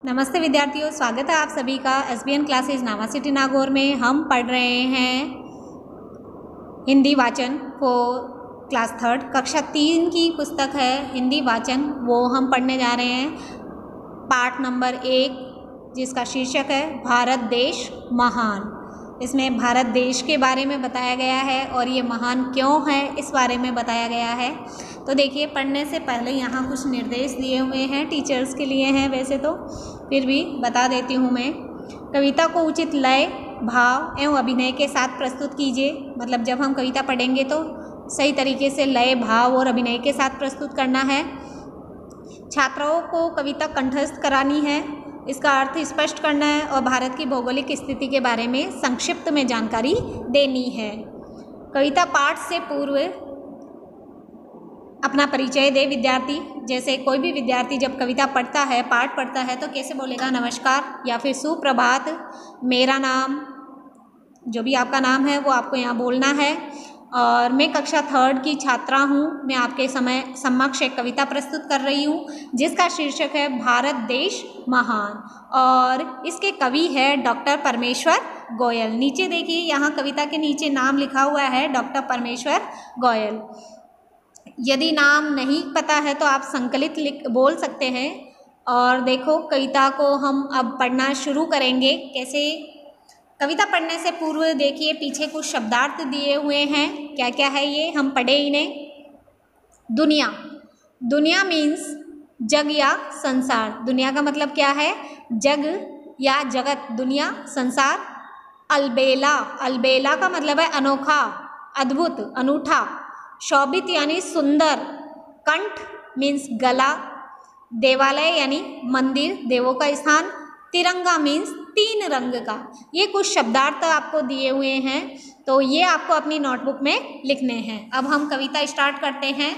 नमस्ते विद्यार्थियों, स्वागत है आप सभी का SBN क्लासेज नावा सिटी नागौर में। हम पढ़ रहे हैं हिंदी वाचन फॉर क्लास 3 कक्षा 3 की पुस्तक है हिंदी वाचन। वो हम पढ़ने जा रहे हैं पाठ नंबर 1 जिसका शीर्षक है भारत देश महान। इसमें भारत देश के बारे में बताया गया है और ये महान क्यों है इस बारे में बताया गया है। तो देखिए, पढ़ने से पहले यहाँ कुछ निर्देश दिए हुए हैं, टीचर्स के लिए हैं वैसे तो, फिर भी बता देती हूँ मैं। कविता को उचित लय, भाव एवं अभिनय के साथ प्रस्तुत कीजिए। मतलब जब हम कविता पढ़ेंगे तो सही तरीके से लय, भाव और अभिनय के साथ प्रस्तुत करना है। छात्राओं को कविता कंठस्थ करानी है, इसका अर्थ स्पष्ट करना है और भारत की भौगोलिक स्थिति के बारे में संक्षिप्त में जानकारी देनी है। कविता पाठ से पूर्व अपना परिचय दे विद्यार्थी। जैसे कोई भी विद्यार्थी जब कविता पढ़ता है, पाठ पढ़ता है तो कैसे बोलेगा? नमस्कार या फिर सुप्रभात, मेरा नाम, जो भी आपका नाम है वो आपको यहाँ बोलना है। और मैं कक्षा 3 की छात्रा हूँ। मैं आपके समक्ष एक कविता प्रस्तुत कर रही हूँ जिसका शीर्षक है भारत देश महान और इसके कवि है डॉक्टर परमेश्वर गोयल। नीचे देखिए, यहाँ कविता के नीचे नाम लिखा हुआ है डॉक्टर परमेश्वर गोयल। यदि नाम नहीं पता है तो आप संकलित बोल सकते हैं। और देखो, कविता को हम अब पढ़ना शुरू करेंगे। कैसे? कविता पढ़ने से पूर्व देखिए पीछे कुछ शब्दार्थ दिए हुए हैं। क्या क्या है ये, हम पढ़े इन्हें। दुनिया, दुनिया मीन्स जग या संसार। दुनिया का मतलब क्या है? जग या जगत, दुनिया, संसार। अलबेला, अलबेला का मतलब है अनोखा, अद्भुत, अनूठा। शोभित यानी सुंदर। कंठ मीन्स गला। देवालय यानी मंदिर, देवों का स्थान। तिरंगा मीन्स 3 रंग का। ये कुछ शब्दार्थ आपको दिए हुए हैं, तो ये आपको अपनी नोटबुक में लिखने हैं। अब हम कविता स्टार्ट करते हैं।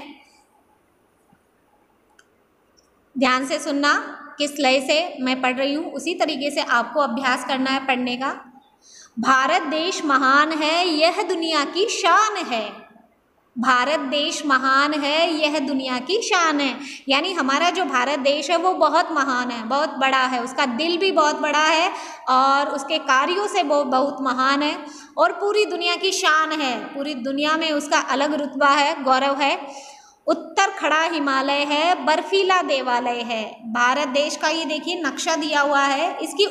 ध्यान से सुनना, किस लय से मैं पढ़ रही हूँ उसी तरीके से आपको अभ्यास करना है पढ़ने का। भारत देश महान है, यह दुनिया की शान है। भारत देश महान है, यह दुनिया की शान है। यानी हमारा जो भारत देश है वो बहुत महान है, बहुत बड़ा है, उसका दिल भी बहुत बड़ा है और उसके कार्यों से वो बहुत महान है और पूरी दुनिया की शान है। पूरी दुनिया में उसका अलग रुतबा है, गौरव है। उत्तर खड़ा हिमालय है, बर्फीला देवालय है। भारत देश का ये देखिए नक्शा दिया हुआ है, इसकी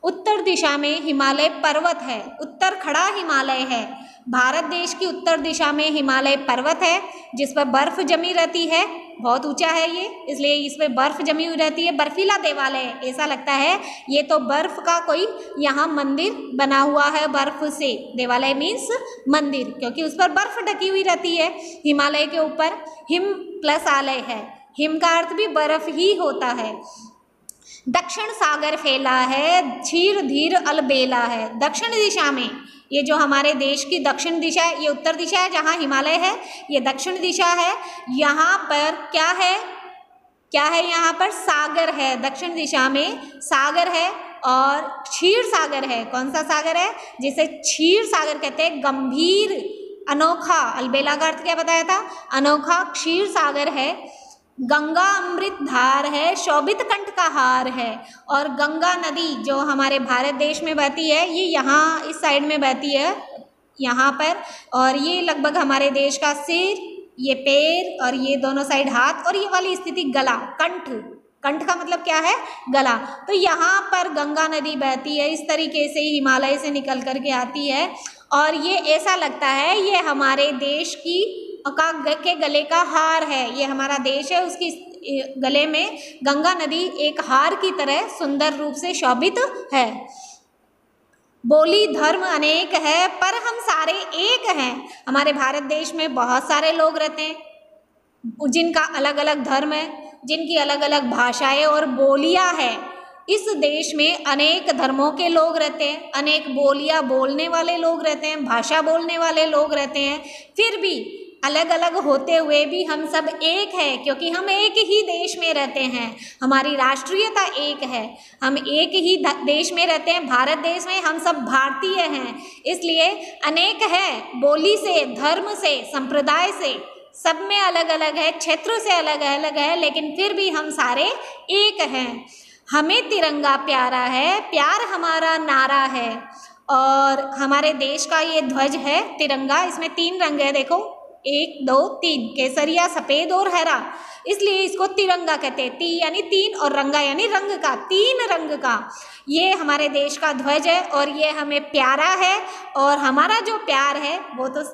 उत्तर दिशा में हिमालय पर्वत है। उत्तर खड़ा हिमालय है। भारत देश की उत्तर दिशा में हिमालय पर्वत है जिस पर बर्फ जमी रहती है। बहुत ऊंचा है ये, इसलिए इस पर बर्फ जमी हुई रहती है। बर्फीला देवालय, ऐसा लगता है ये तो बर्फ का कोई यहाँ मंदिर बना हुआ है बर्फ से। देवालय मीन्स मंदिर, क्योंकि उस पर बर्फ ढकी हुई रहती है। हिमालय के ऊपर हिम प्लस आलय है, हिम का अर्थ भी बर्फ ही होता है। दक्षिण सागर फैला है, क्षीर धीर अलबेला है। दक्षिण दिशा में, ये जो हमारे देश की दक्षिण दिशा है, ये उत्तर दिशा है जहाँ हिमालय है, ये दक्षिण दिशा है। यहाँ पर क्या है? यहाँ पर सागर है। दक्षिण दिशा में सागर है और क्षीर सागर है। कौन सा सागर है? जिसे क्षीर सागर कहते हैं। गंभीर, अनोखा, अलबेला का अर्थ क्या बताया था? अनोखा। क्षीर सागर है। गंगा अमृत धार है, शोभित कंठ का हार है। और गंगा नदी जो हमारे भारत देश में बहती है, ये यहाँ इस साइड में बहती है, यहाँ पर। और ये लगभग हमारे देश का सिर, ये पैर और ये दोनों साइड हाथ और ये वाली स्थिति गला, कंठ। कंठ का मतलब क्या है? गला। तो यहाँ पर गंगा नदी बहती है, इस तरीके से हिमालय से निकल कर के आती है और ये ऐसा लगता है ये हमारे देश के गले का हार है। ये हमारा देश है, उसकी गले में गंगा नदी एक हार की तरह सुंदर रूप से शोभित है। बोली धर्म अनेक है पर हम सारे एक हैं। हमारे भारत देश में बहुत सारे लोग रहते हैं जिनका अलग अलग धर्म है, जिनकी अलग अलग भाषाएं और बोलियां हैं। इस देश में अनेक धर्मों के लोग रहते हैं, अनेक बोलियां बोलने वाले लोग रहते हैं, भाषा बोलने वाले लोग रहते हैं। फिर भी अलग अलग होते हुए भी हम सब एक हैं, क्योंकि हम एक ही देश में रहते हैं। हमारी राष्ट्रीयता एक है, हम एक ही देश में रहते हैं, भारत देश में। हम सब भारतीय हैं, इसलिए अनेक है। बोली से, धर्म से, संप्रदाय से सब में अलग अलग है, क्षेत्रों से अलग अलग है, लेकिन फिर भी हम सारे एक हैं। हमें तिरंगा प्यारा है, प्यार हमारा नारा है। और हमारे देश का ये ध्वज है तिरंगा, इसमें 3 रंग है, देखो 1 2 3, केसरिया, सफ़ेद और हरा, इसलिए इसको तिरंगा कहते हैं। ती यानी 3 और रंगा यानी रंग का, 3 रंग का ये हमारे देश का ध्वज है और ये हमें प्यारा है। और हमारा जो प्यार है वो तो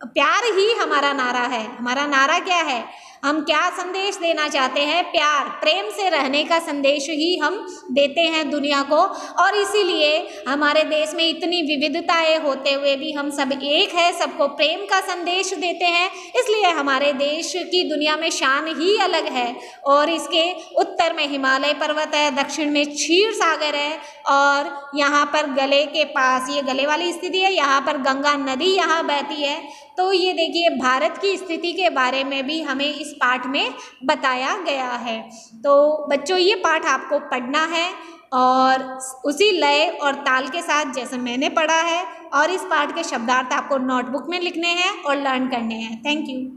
प्यार ही हमारा नारा है। हमारा नारा क्या है, हम क्या संदेश देना चाहते हैं, प्यार प्रेम से रहने का संदेश ही हम देते हैं दुनिया को। और इसीलिए हमारे देश में इतनी विविधताएं होते हुए भी हम सब एक है, सबको प्रेम का संदेश देते हैं। इसलिए हमारे देश की दुनिया में शान ही अलग है। और इसके उत्तर में हिमालय पर्वत है, दक्षिण में क्षीर सागर है, और यहाँ पर गले के पास, ये गले वाली स्थिति है, यहाँ पर गंगा नदी यहाँ बहती है। तो ये देखिए भारत की स्थिति के बारे में भी हमें इस पाठ में बताया गया है। तो बच्चों ये पाठ आपको पढ़ना है और उसी लय और ताल के साथ जैसे मैंने पढ़ा है, और इस पाठ के शब्दार्थ आपको नोटबुक में लिखने हैं और लर्न करने हैं। Thank you.